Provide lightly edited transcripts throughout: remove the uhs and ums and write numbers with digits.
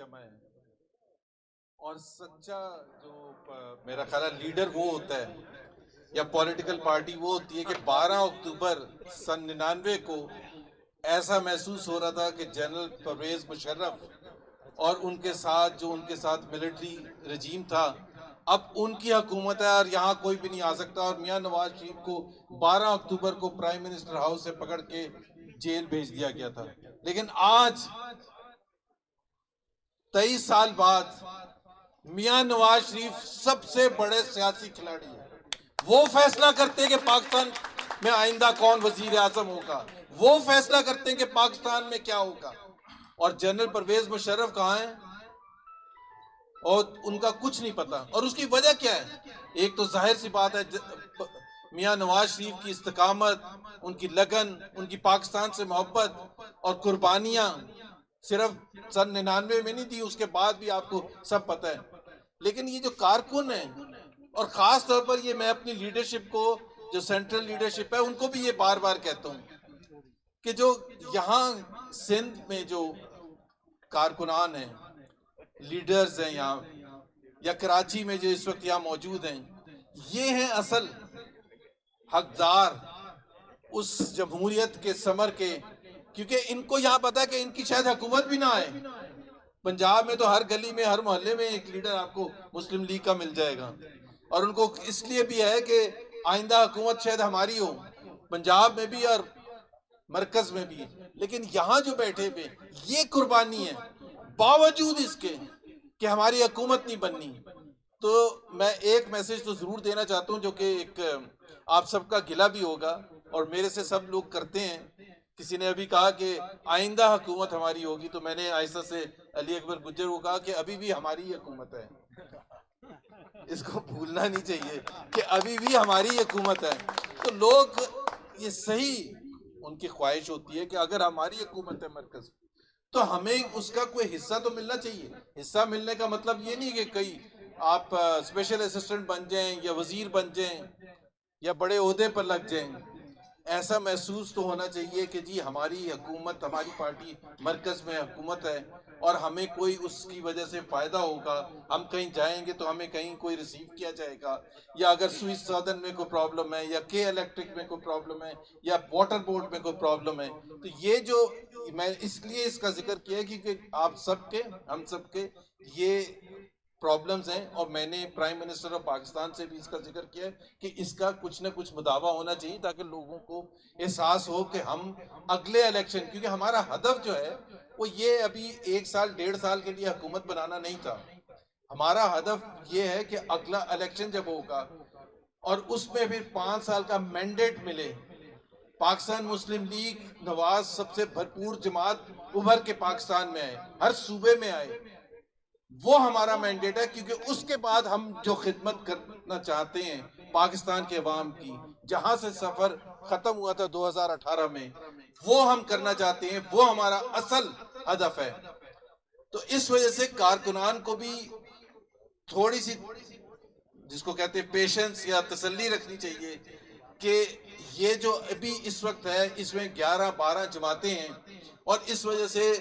جمع ہے اور سچا جو میرا خیال ہے لیڈر وہ ہوتا ہے یا پولیٹیکل پارٹی وہ ہوتی ہے کہ 12 اکتوبر سن 99 کو ایسا محسوس ہو رہا تھا کہ جنرل پرویز مشرف اور ان کے ساتھ جو ان کے ساتھ ملٹری رجیم تھا اب ان کی حکومت ہے اور یہاں کوئی بھی نہیں آ سکتا، اور میاں نواز شریف کو 12 اکتوبر کو پرائم منسٹر ہاؤس سے پکڑ کے جیل بھیج دیا گیا تھا۔ لیکن آج 23 سال بعد میاں نواز شریف سب سے بڑے سیاسی کھلاڑی ہیں۔ وہ فیصلہ کرتے ہیں کہ پاکستان میں آئندہ کون وزیر اعظم ہوگا، وہ فیصلہ کرتے ہیں کہ پاکستان میں کیا ہوگا، اور جنرل پرویز مشرف کہاں ہیں اور ان کا کچھ نہیں پتا۔ اور اس کی وجہ کیا ہے؟ ایک تو ظاہر سی بات ہے میاں نواز شریف کی استقامت، ان کی لگن، ان کی پاکستان سے محبت اور قربانیاں صرف سن 99 میں نہیں دی، اس کے بعد بھی آپ کو سب پتہ ہے۔ لیکن یہ جو کارکن ہیں، اور خاص طور پر یہ میں اپنی لیڈرشپ کو، جو سینٹرل لیڈرشپ ہے، ان کو بھی یہ بار بار کہتا ہوں کہ جو یہاں سندھ میں جو کارکنان ہیں، لیڈرز ہیں یہاں، یا کراچی میں جو اس وقت یہاں موجود ہیں، یہ ہیں اصل حقدار اس جمہوریت کے ثمر کے، کیونکہ ان کو یہاں پتا ہے کہ ان کی شاید حکومت بھی نہ آئے۔ پنجاب میں تو ہر گلی میں، ہر محلے میں ایک لیڈر آپ کو مسلم لیگ کا مل جائے گا، اور ان کو اس لیے بھی ہے کہ آئندہ حکومت شاید ہماری ہو، پنجاب میں بھی اور مرکز میں بھی۔ لیکن یہاں جو بیٹھے ہوئے یہ قربانی ہے، باوجود اس کے کہ ہماری حکومت نہیں بننی۔ تو میں ایک میسج تو ضرور دینا چاہتا ہوں، جو کہ ایک آپ سب کا گلہ بھی ہوگا اور میرے سے سب لوگ کرتے ہیں۔ کسی نے ابھی کہا کہ آئندہ حکومت ہماری ہوگی، تو میں نے آہستہ سے علی اکبر گجر کو کہا کہ ابھی بھی ہماری حکومت ہے، اس کو بھولنا نہیں چاہیے کہ ابھی بھی ہماری حکومت ہے۔ تو لوگ یہ صحیح ان کی خواہش ہوتی ہے کہ اگر ہماری حکومت ہے مرکز، تو ہمیں اس کا کوئی حصہ تو ملنا چاہیے۔ حصہ ملنے کا مطلب یہ نہیں کہ کئی آپ اسپیشل اسسٹنٹ بن جائیں یا وزیر بن جائیں یا بڑے عہدے پر لگ جائیں۔ ایسا محسوس تو ہونا چاہیے کہ جی ہماری حکومت، ہماری پارٹی مرکز میں حکومت ہے، اور ہمیں کوئی اس کی وجہ سے فائدہ ہوگا، ہم کہیں جائیں گے تو ہمیں کہیں کوئی ریسیو کیا جائے گا، یا اگر سوئس سادن میں کوئی پرابلم ہے، یا کے الیکٹرک میں کوئی پرابلم ہے، یا واٹر بورڈ میں کوئی پرابلم ہے، تو یہ جو میں اس لیے اس کا ذکر کیا ہے کیونکہ آپ سب کے، ہم سب کے یہ پرابلمز ہیں، اور میں نے پرائم منسٹر آف پاکستان سے بھی اس کا ذکر کیا ہے کہ اس کا کچھ نہ کچھ مداوع ہونا چاہیے، تاکہ لوگوں کو احساس ہو کہ ہم اگلے الیکشن، کیونکہ ہمارا ہدف جو ہے وہ یہ ابھی 1 سال 1.5 سال کے لیے حکومت بنانا نہیں تھا۔ ہمارا ہدف یہ ہے کہ اگلا الیکشن جب ہوگا اور اس میں پھر 5 سال کا مینڈیٹ ملے، پاکستان مسلم لیگ نواز سب سے بھرپور جماعت ابھر کے پاکستان میں آئے، ہر صوبے میں آئے، وہ ہمارا مینڈیٹ ہے۔ کیونکہ اس کے بعد ہم جو خدمت کرنا چاہتے ہیں پاکستان کے عوام کی، جہاں سے سفر ختم ہوا تھا 2018 میں، وہ ہم کرنا چاہتے ہیں، وہ ہمارا اصل ہدف ہے۔ تو اس وجہ سے کارکنان کو بھی تھوڑی سی، جس کو کہتے ہیں پیشنس یا تسلی رکھنی چاہیے کہ یہ جو ابھی اس وقت ہے، اس میں 11-12 جماعتیں ہیں، اور اس وجہ سے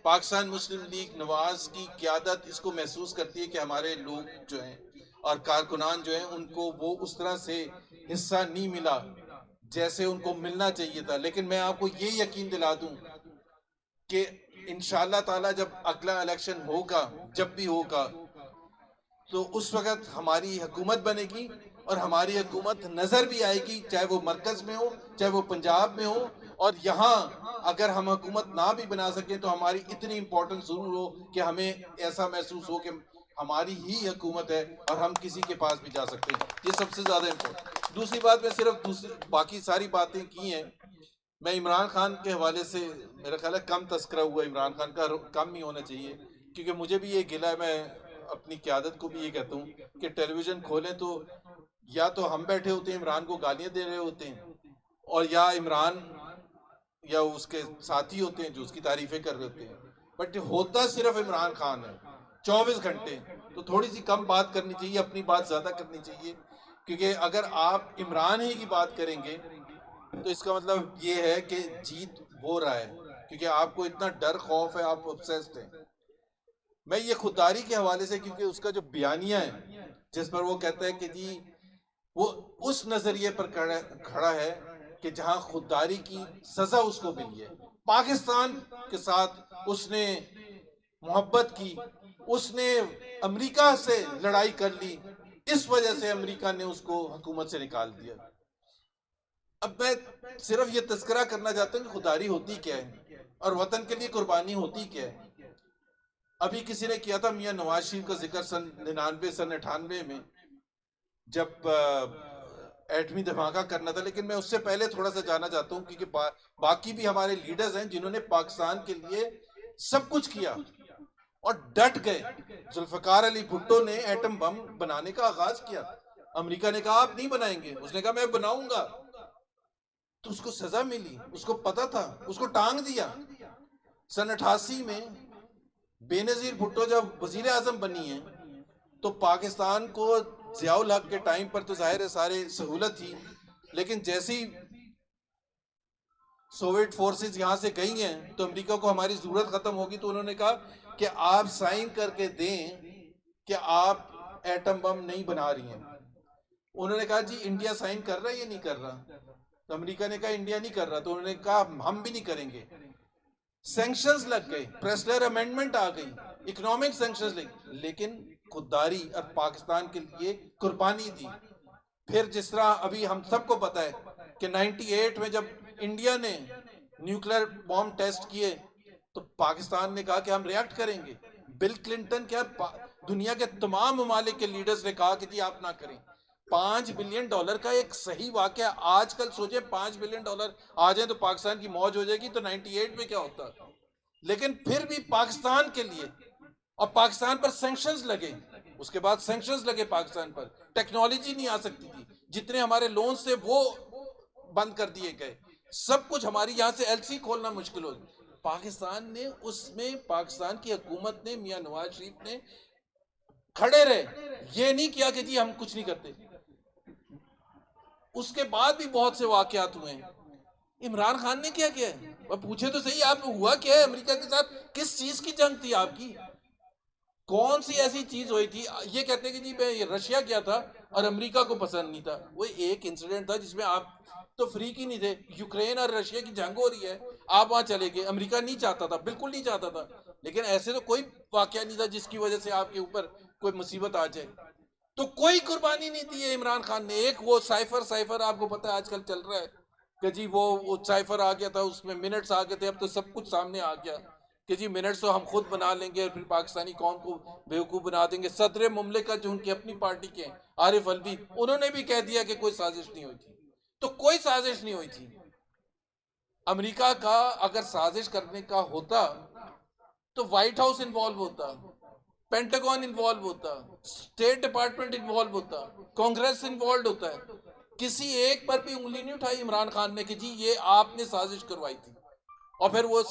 پاکستان مسلم لیگ نواز کی قیادت اس کو محسوس کرتی ہے کہ ہمارے لوگ جو ہیں اور کارکنان جو ہیں ان کو وہ اس طرح سے حصہ نہیں ملا جیسے ان کو ملنا چاہیے تھا۔ لیکن میں آپ کو یہ یقین دلا دوں کہ انشاءاللہ تعالی جب اگلا الیکشن ہوگا، جب بھی ہوگا، تو اس وقت ہماری حکومت بنے گی، اور ہماری حکومت نظر بھی آئے گی، چاہے وہ مرکز میں ہو، چاہے وہ پنجاب میں ہو، اور یہاں اگر ہم حکومت نہ بھی بنا سکیں تو ہماری اتنی امپورٹنس ضرور ہو کہ ہمیں ایسا محسوس ہو کہ ہماری ہی حکومت ہے اور ہم کسی کے پاس بھی جا سکتے ہیں۔ یہ سب سے زیادہ امپورٹنٹ۔ دوسری بات، میں صرف باقی ساری باتیں کی ہیں، میں عمران خان کے حوالے سے میرا خیال ہے کم تذکرہ ہوا، عمران خان کا کم ہی ہونا چاہیے، کیونکہ مجھے بھی یہ گلہ ہے، میں اپنی قیادت کو بھی یہ کہتا ہوں کہ ٹیلی ویژن کھولیں تو یا تو ہم بیٹھے ہوتے ہیں عمران کو گالیاں دے رہے ہوتے ہیں، اور یا عمران یا اس کے ساتھی ہوتے ہیں جو اس کی تعریفیں کر رہے ہوتے ہیں، بٹ ہوتا صرف عمران خان ہے 24 گھنٹے۔ تو تھوڑی سی کم بات کرنی چاہیے، اپنی بات زیادہ کرنی چاہیے، کیونکہ اگر آپ عمران ہی کی بات کریں گے تو اس کا مطلب یہ ہے کہ جیت ہو رہا ہے، کیونکہ آپ کو اتنا ڈر خوف ہے، آپ obsessed ہیں۔ میں یہ خودداری کے حوالے سے، کیونکہ اس کا جو بیانیہ ہے جس پر وہ کہتا ہے کہ جی وہ اس نظریے پر کھڑا ہے کہ جہاں خودداری کی سزا اس کو ملی ہے، پاکستان کے ساتھ اس نے محبت کی، اس نے امریکہ سے لڑائی کر لی، اس وجہ سے امریکہ نے اس کو حکومت سے نکال دیا۔ اب میں صرف یہ تذکرہ کرنا چاہتا ہوں کہ خودداری ہوتی کیا ہے اور وطن کے لیے قربانی ہوتی کیا ہے۔ ابھی کسی نے کیا تھا میاں نواز شریف کا ذکر سن 99 سن 98 میں، جب ایٹمی دھماکہ کرنا تھا، لیکن میں اس سے پہلے تھوڑا سا جانا چاہتا ہوں، کیونکہ باقی بھی ہمارے لیڈرز ہیں جنہوں نے پاکستان کے لیے سب کچھ کیا اور ڈٹ گئے۔ ذوالفقار علی بھٹو نے ایٹم بم بنانے کا آغاز کیا، امریکہ نے کہا آپ نہیں بنائیں گے، اس نے کہا میں بناؤں گا، تو اس کو سزا ملی، اس کو پتا تھا، اس کو ٹانگ دیا۔ سن 88 میں بے نظیر بھٹو جب وزیر اعظم بنی ہیں تو پاکستان کو ضیاء الحق کے ٹائم پر تو ظاہر ہے سارے سہولت تھی، لیکن جیسی سوویٹ فورسز یہاں سے گئی ہیں تو امریکہ کو ہماری ضرورت ختم ہوگی، تو انہوں نے کہا کہ آپ سائن کر کے دیں کہ آپ ایٹم بم نہیں بنا رہی ہیں۔ انہوں نے کہا جی انڈیا سائن کر رہا ہے یا نہیں کر رہا؟ تو امریکہ نے کہا انڈیا نہیں کر رہا، تو انہوں نے کہا ہم بھی نہیں کریں گے۔ سینکشنز لگ گئے، پریسلر امینڈمنٹ آ گئی، اکنامک سینکشنز لیکن خودداری اور پاکستان کے لیے قربانی دی۔ پھر جس طرح ابھی ہم سب کو پتا ہے کہ 98 میں جب انڈیا نے نیوکلیر بوم ٹیسٹ کیے تو پاکستان نے کہا کہ ہم ریاکٹ کریں گے۔ بل کلنٹن کیا دنیا کے تمام ممالک کے لیڈرز نے کہا کہ جی آپ نہ کریں۔ $5 بلین کا ایک صحیح واقعہ، آج کل سوچیں $5 بلین آ جائیں تو پاکستان کی موج ہو جائے گی، تو 98 میں کیا ہوتا؟ لیکن پھر بھی پاکستان کے لیے، اور پاکستان پر سینکشنز لگے، اس کے بعد سینکشنز لگے پاکستان پر، ٹیکنالوجی نہیں آ سکتی تھی، جتنے ہمارے لونز تھے وہ بند کر دیے گئے، سب کچھ ہماری یہاں سے ایل سی کھولنا مشکل ہو گیا۔ پاکستان نے اس میں، پاکستان کی حکومت نے، میاں نواز شریف نے کھڑے رہے، یہ نہیں کیا کہ جی ہم کچھ نہیں کرتے۔ اس کے بعد بھی بہت سے واقعات ہوئے ہیں۔ عمران خان نے کیا کیا ہے؟ وہ پوچھے تو صحیح، آپ ہوا کیا ہے امریکہ کے ساتھ؟ کس چیز کی جنگ تھی آپ کی؟ کون سی ایسی چیز ہوئی تھی؟ یہ کہتے ہیں کہ جی میں رشیا کیا تھا اور امریکہ کو پسند نہیں تھا۔ وہ ایک انسیڈنٹ تھا جس میں آپ تو فریق ہی نہیں تھے، یوکرین اور رشیا کی جنگ ہو رہی ہے، آپ وہاں چلے گئے، امریکہ نہیں چاہتا تھا، بالکل نہیں چاہتا تھا، لیکن ایسے تو کوئی واقعہ نہیں تھا جس کی وجہ سے آپ کے اوپر کوئی مصیبت آ جائے۔ تو کوئی قربانی نہیں دی ہے عمران خان نے۔ ایک وہ سائفر آپ کو پتا ہے آج کل چل رہا ہے کہ جی وہ سائفر آ گیا تھا، اس میں منٹس آ گئے تھے، اب تو سب کچھ سامنے آ گیا کہ جی منٹس تو ہم خود بنا لیں گے اور پھر پاکستانی قوم کو بیوقوف بنا دیں گے۔ صدر مملکت جو ان کی اپنی پارٹی کے ہیں عارف الوی، انہوں نے بھی کہہ دیا کہ کوئی سازش نہیں ہوئی تھی۔ تو کوئی سازش نہیں ہوئی تھی۔ امریکہ کا اگر سازش کرنے کا ہوتا تو وائٹ ہاؤس انوالو ہوتا، پینٹاگون انوالو ہوتا، اسٹیٹ ڈپارٹمنٹ انوالو ہوتا، کانگریس انوالو ہوتا ہے۔ کسی ایک پر بھی انگلی نہیں اٹھائی عمران خان نے کہ جی یہ آپ نے سازش کروائی تھی، اور پھر وہ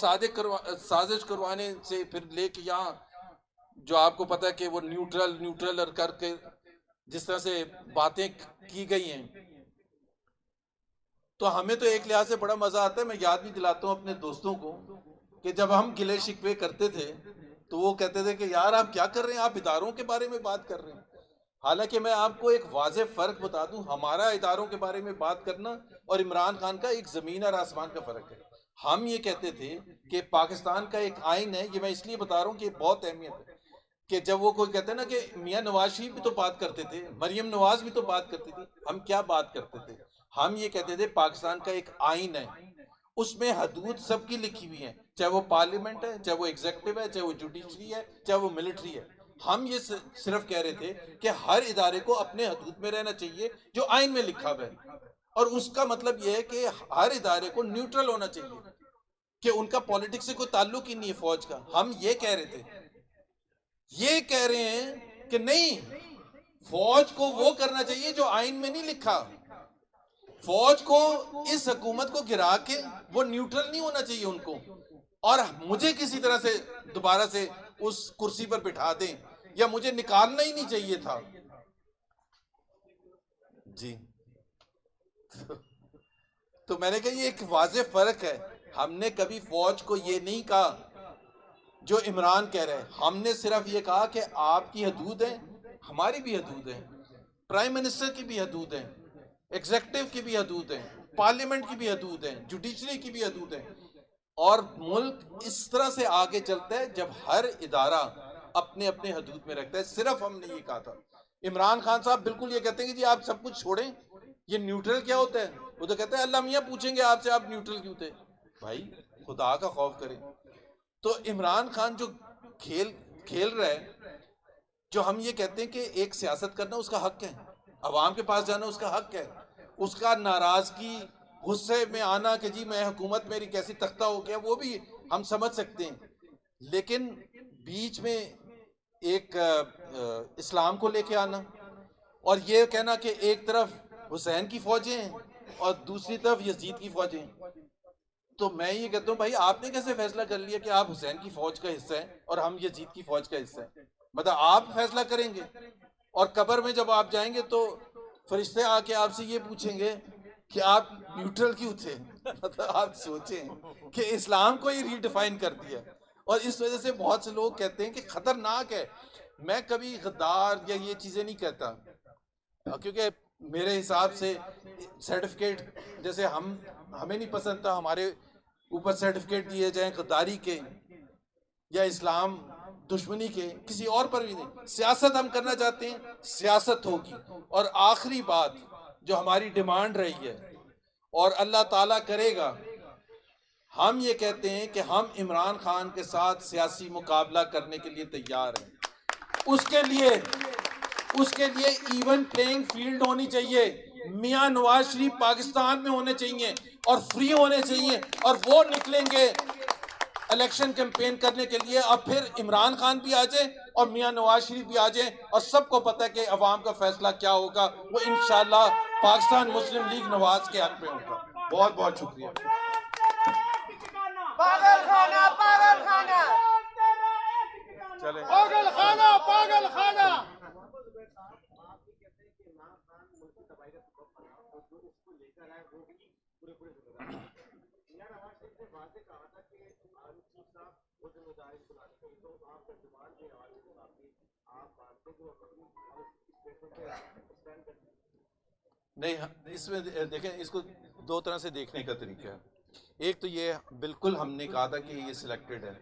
سازش کروانے سے پھر لے کے یہاں جو آپ کو پتا ہے کہ وہ نیوٹرل اور کر کے جس طرح سے باتیں کی گئی ہیں، تو ہمیں تو ایک لحاظ سے بڑا مزہ آتا ہے۔ میں یاد بھی دلاتا ہوں اپنے دوستوں کو کہ جب ہم گلے شکوے کرتے تھے تو وہ کہتے تھے کہ یار آپ کیا کر رہے ہیں، آپ اداروں کے بارے میں بات کر رہے ہیں۔ حالانکہ میں آپ کو ایک واضح فرق بتا دوں، ہمارا اداروں کے بارے میں بات کرنا اور عمران خان کا ایک زمین اور آسمان کا فرق ہے۔ ہم یہ کہتے تھے کہ پاکستان کا ایک آئین ہے، یہ میں اس لیے بتا رہا ہوں کہ بہت اہمیت ہے، کہ جب وہ کوئی کہتے ہیں نا کہ میاں نواز شریف بھی تو بات کرتے تھے، مریم نواز بھی تو بات کرتی تھی، ہم کیا بات کرتے تھے؟ ہم یہ کہتے تھے پاکستان کا ایک آئین ہے، اس میں حدود سب کی لکھی ہوئی ہیں، چاہے وہ پارلیمنٹ ہے، چاہے وہ ایگزیکٹو ہے، چاہے وہ جوڈیشری ہے، چاہے وہ ملٹری ہے۔ ہم یہ صرف کہہ رہے تھے کہ ہر ادارے کو اپنے حدود میں رہنا چاہیے جو آئین میں لکھا ہوا ہے، اور اس کا مطلب یہ ہے کہ ہر ادارے کو نیوٹرل ہونا چاہیے، کہ ان کا پولیٹکس سے کوئی تعلق ہی نہیں ہے فوج کا۔ ہم یہ کہہ رہے تھے، یہ کہہ رہے ہیں کہ نہیں، فوج کو وہ کرنا چاہیے جو آئین میں نہیں لکھا، فوج کو اس حکومت کو گرا کے وہ نیوٹرل نہیں ہونا چاہیے ان کو، اور مجھے کسی طرح سے دوبارہ سے اس کرسی پر بٹھا دیں یا مجھے نکالنا ہی نہیں چاہیے تھا۔ جی تو میں نے کہا یہ ایک واضح فرق ہے، ہم نے کبھی فوج کو یہ نہیں کہا جو عمران کہہ رہے ہیں، ہم نے صرف یہ کہا کہ آپ کی حدود ہیں، ہماری بھی حدود ہیں، پرائم منسٹر کی بھی حدود ہیں، ایگزیکٹو کی بھی حدود ہیں، پارلیمنٹ کی بھی حدود ہیں، جوڈیشری کی بھی حدود ہیں، اور ملک اس طرح سے آگے چلتا ہے جب ہر ادارہ اپنے اپنے حدود میں رکھتا ہے. صرف ہم نے یہ کہا تھا. عمران خان صاحب بالکل یہ کہتے ہیں کہ جی آپ سب کچھ چھوڑیں، یہ نیوٹرل کیا ہوتا ہے؟ وہ تو کہتے ہیں اللہ میاں پوچھیں گے آپ سے آپ نیوٹرل کیوں تھے. بھائی خدا کا خوف کریں. تو عمران خان جو کھیل کھیل رہا ہے، جو ہم یہ کہتے ہیں کہ ایک سیاست کرنا اس کا حق ہے، عوام کے پاس جانا اس کا حق ہے، اس کا ناراضگی غصے میں آنا کہ جی میں حکومت میری کیسی تختہ ہو گیا، وہ بھی ہم سمجھ سکتے ہیں. لیکن بیچ میں ایک اسلام کو لے کے آنا اور یہ کہنا کہ ایک طرف حسین کی فوجیں ہیں اور دوسری طرف یزید کی فوجیں ہیں، تو میں یہ کہتا ہوں بھائی آپ نے کیسے فیصلہ کر لیا کہ آپ حسین کی فوج کا حصہ ہیں اور ہم یزید کی فوج کا حصہ ہیں؟ مطلب آپ فیصلہ کریں گے اور قبر میں جب آپ جائیں گے تو فرشتے آ کے آپ سے یہ پوچھیں گے کہ آپ نیوٹرل کیوں تھے. مطلب آپ سوچیں کہ اسلام کو ہی ریڈیفائن کر دیا، اور اس وجہ سے بہت سے لوگ کہتے ہیں کہ خطرناک ہے. میں کبھی غدار یا یہ چیزیں نہیں کہتا، کیونکہ میرے حساب سے سرٹیفکیٹ جیسے ہمیں نہیں پسند تھا ہمارے اوپر سرٹیفکیٹ دیے جائیں غداری کے یا اسلام دشمنی کے، کسی اور پر بھی نہیں. سیاست ہم کرنا چاہتے ہیں، سیاست ہوگی. اور آخری بات جو ہماری ڈیمانڈ رہی ہے اور اللہ تعالیٰ کرے گا، ہم یہ کہتے ہیں کہ ہم عمران خان کے ساتھ سیاسی مقابلہ کرنے کے لیے تیار ہیں. اس کے لیے ایون پلینگ فیلڈ ہونی چاہیے. میاں نواز شریف پاکستان میں ہونے چاہیے اور فری ہونے چاہیے، اور وہ نکلیں گے الیکشن کیمپین کرنے کے لیے. اب پھر عمران خان بھی آ جائیں اور میاں نواز شریف بھی آ جائیں، اور سب کو پتہ ہے کہ عوام کا فیصلہ کیا ہوگا، وہ انشاءاللہ پاکستان مسلم لیگ نواز کے حق میں ہوگا. بہت بہت شکریہ. پاگل خانہ پاگل خانہ چلیں پاگل خانہ پاگل خانہ. نہیں، اس میں دیکھیں، اس کو دو طرح سے دیکھنے کا طریقہ ہے. ایک تو یہ بالکل ہم نے کہا تھا کہ یہ سلیکٹڈ ہے،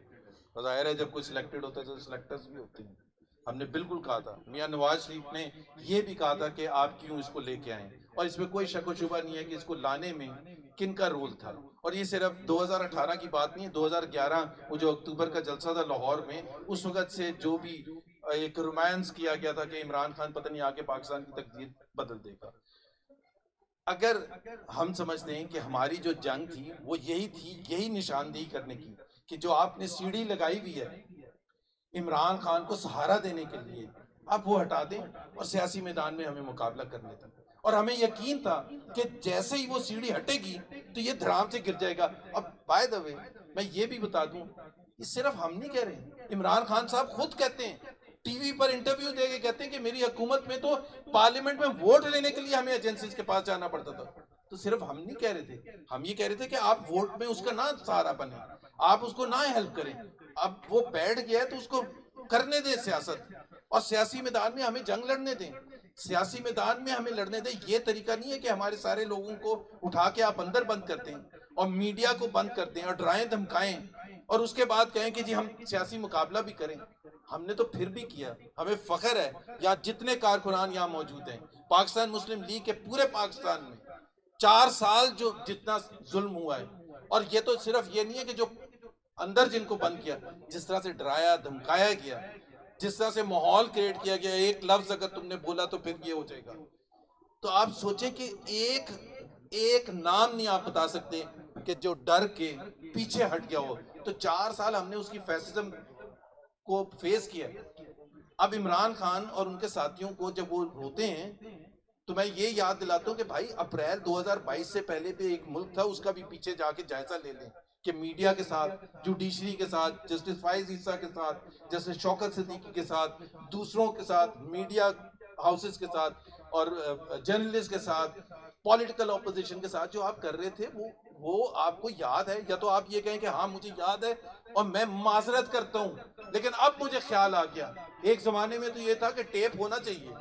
ظاہر ہے جب کوئی سلیکٹڈ ہوتا ہے تو سلیکٹرز بھی ہوتے ہیں. ہم نے بالکل کہا تھا. میاں نواز شریف نے یہ بھی کہا تھا کہ آپ کیوں اس کو لے کے آئیں، اور اس میں کوئی شک و شبہ نہیں ہے کہ اس کو لانے میں کن کا رول تھا. اور یہ صرف 2018 کی بات نہیں ہے، 2011 وہ جو اکتوبر کا جلسہ تھا لاہور میں، اس وقت سے جو بھی ایک رومانس کیا گیا تھا کہ عمران خان پتہ نہیں آ کے پاکستان کی تقدیر بدل دے گا. اگر ہم سمجھتے ہیں کہ ہماری جو جنگ تھی وہ یہی تھی، یہی نشاندہی کرنے کی کہ جو آپ نے سیڑھی لگائی ہوئی ہے عمران خان کو سہارا دینے کے لیے، آپ وہ ہٹا دیں اور سیاسی میدان میں ہمیں مقابلہ کرنے دیں. اور ہمیں یقین تھا کہ جیسے ہی وہ سیڑھی ہٹے گی تو یہ دھڑام سے گر جائے گا. اب بائی دا وے میں یہ بھی بتا دوں، یہ صرف ہم نہیں کہہ رہے، عمران خان صاحب خود کہتے ہیں، ٹی وی پر انٹرویو دے کے کہتے ہیں کہ میری حکومت میں تو پارلیمنٹ میں ووٹ لینے کے لیے ہمیں ایجنسیز کے پاس جانا پڑتا تھا. تو صرف ہم نہیں کہہ رہے تھے، ہم یہ کہہ رہے تھے کہ آپ ووٹ میں اس کا نہ سہارا بنیں، آپ اس کو نہ ہیلپ کریں. اب وہ بیٹھ گیا ہے تو اس کو کرنے دیں سیاست، اور سیاسی میدان میں ہمیں جنگ لڑنے دیں. سیاسی میدان میں ہمیں لڑنے دیں. یہ طریقہ نہیں ہے کہ ہمارے سارے لوگوں کو اٹھا کے آپ اندر بند کر دیں اور میڈیا کو بند کر دیں اور ڈرائیں دھمکائیں اور اس کے بعد کہیں کہ جی ہم سیاسی مقابلہ بھی کریں. ہم نے تو پھر بھی کیا. ہمیں فخر ہے یہاں جتنے کارکنان یہاں موجود ہیں پاکستان مسلم لیگ کے پورے پاکستان میں 4 سال جو جتنا ظلم ہوا ہے. اور یہ تو صرف یہ نہیں ہے کہ جو اندر جن کو بند کیا، جس طرح سے ڈرایا دھمکایا گیا، جس طرح سے ماحول کریٹ کیا گیا، ایک لفظ اگر تم نے بولا تو پھر یہ ہو جائے گا. تو آپ سوچیں کہ ایک نام نہیں آپ بتا سکتے کہ جو ڈر کے پیچھے ہٹ گیا ہو. تو 4 سال ہم نے اس کی فیسزم کو فیس کیا. اب عمران خان اور ان کے ساتھیوں کو جب وہ روتے ہیں تو میں یہ یاد دلاتا ہوں کہ بھائی اپریل 2022 سے پہلے بھی ایک ملک تھا، اس کا بھی پیچھے جا کے جائزہ لے لیں کہ میڈیا کے ساتھ، جوڈیشری کے ساتھ، جسٹس فائز عیسیٰ کے ساتھ، جسٹس شوکت صدیقی کے ساتھ، دوسروں کے ساتھ، میڈیا ہاؤسز کے ساتھ اور جرنلسٹ کے ساتھ، پولیٹیکل اپوزیشن کے ساتھ جو آپ کر رہے تھے وہ آپ کو یاد ہے، یا تو آپ یہ کہیں کہ ہاں مجھے یاد ہے اور میں معذرت کرتا ہوں، لیکن اب مجھے خیال آ گیا. ایک زمانے میں تو یہ تھا کہ ٹیپ ہونا چاہیے،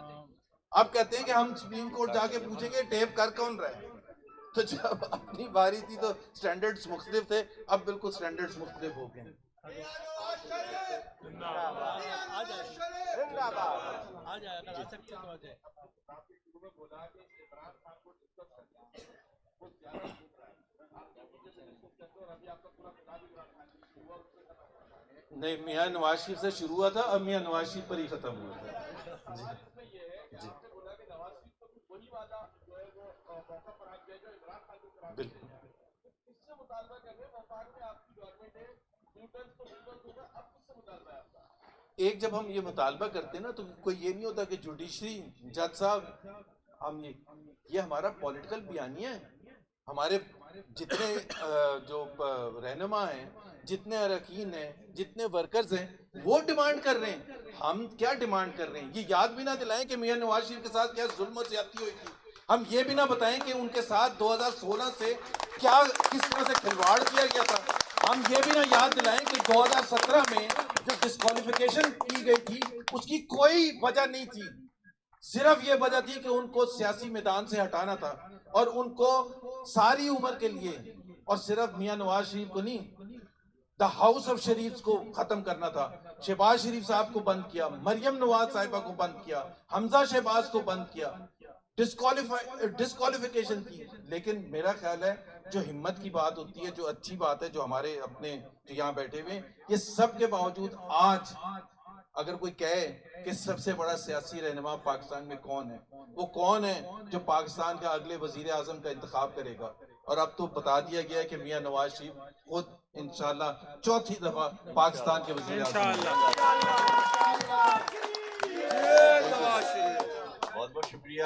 اب کہتے ہیں کہ ہم سپریم کورٹ جا کے پوچھیں گے ٹیپ کر کون رہا ہے. تو جب اپنی باری تھی تو سٹینڈرڈز مختلف تھے، اب بالکل سٹینڈرڈز مختلف ہو گئے. نہیں، میاں نواز شریف سے شروع ہوا تھا، اب میاں نواز شریف پر ہی ختم ہوا تھا. جی بالکل. ایک جب ہم یہ مطالبہ کرتے ہیں نا تو کوئی یہ نہیں ہوتا کہ جوڈیشری جج صاحب ہم یہ ہمارا پولیٹیکل بیانیہ ہے. ہمارے جتنے جو رہنما ہیں، جتنے اراکین ہیں، جتنے ورکرز ہیں، وہ ڈیمانڈ کر رہے ہیں. ہم کیا ڈیمانڈ کر رہے ہیں؟ یہ یاد بھی نہ دلائیں کہ میاں نواز شریف کے ساتھ کیا ظلم و زیادتی ہوئی تھی. ہم یہ بھی نہ بتائیں کہ ان کے ساتھ 2016 سے کیا کس طرح سے کھلواڑ کیا گیا تھا. ہم یہ بھی نہ یاد دلائیں کہ 2017 میں جو ڈسکوالیفیکیشن کی گئی تھی اس کی کوئی وجہ نہیں تھی، صرف یہ وجہ تھی کہ ان کو سیاسی میدان سے ہٹانا تھا، اور ان کو ساری عمر کے لیے، اور صرف میاں نواز شریف کو نہیں، دا ہاؤس آف شریف کو ختم کرنا تھا. شہباز شریف صاحب کو بند کیا، مریم نواز صاحبہ کو بند کیا، حمزہ شہباز کو بند کیا، ڈسکوالیفیکیشن کی. لیکن میرا خیال ہے جو ہمت کی بات ہوتی ہے، جو اچھی بات ہے، جو ہمارے اپنے جو یہاں بیٹھے ہوئے، یہ سب کے باوجود آج اگر کوئی کہے کہ سب سے بڑا سیاسی رہنما پاکستان میں کون ہے، وہ کون ہے جو پاکستان کا اگلے وزیر اعظم کا انتخاب کرے گا. اور اب تو بتا دیا گیا ہے کہ میاں نواز شریف خود انشاءاللہ چوتھی دفعہ پاکستان کے وزیر اعظم. بہت بہت شکریہ.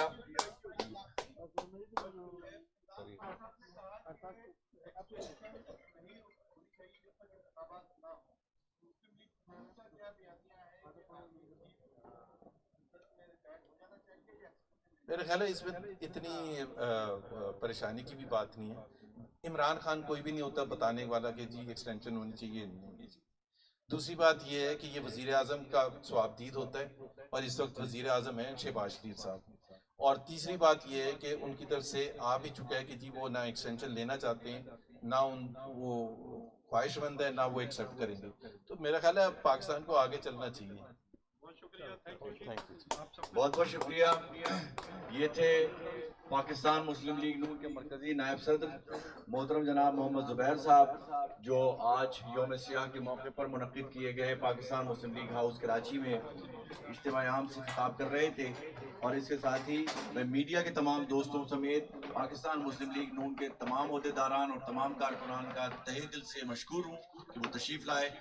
میرے خیال ہے اس میں اتنی پریشانی کی بھی بات نہیں ہے. عمران خان کوئی بھی نہیں ہوتا بتانے والا کہ جی ایکسٹینشن ہونی چاہیے، نہیں ہونی چاہیے. دوسری بات یہ ہے کہ یہ وزیر اعظم کا ثوابدید ہوتا ہے، اور اس وقت وزیر اعظم ہیں شہباز شریف صاحب. اور تیسری بات یہ ہے کہ ان کی طرف سے آ بھی چکا ہے کہ جی وہ نہ ایکسٹینشن لینا چاہتے ہیں، نہ وہ خواہش مند ہے، نہ وہ ایکسیپٹ کریں گے. تو میرا خیال ہے اب پاکستان کو آگے چلنا چاہیے. بہت بہت شکریہ. یہ تھے پاکستان مسلم لیگ نون کے مرکزی نائب صدر محترم جناب محمد زبیر صاحب، جو آج یوم سیاہ کے موقع پر منعقد کیے گئے پاکستان مسلم لیگ ہاؤس کراچی میں اجتماع عام سے خطاب کر رہے تھے. اور اس کے ساتھ ہی میں میڈیا کے تمام دوستوں سمیت پاکستان مسلم لیگ نون کے تمام عہدیداران اور تمام کارکنان کا تہہ دل سے مشکور ہوں کہ وہ تشریف لائے.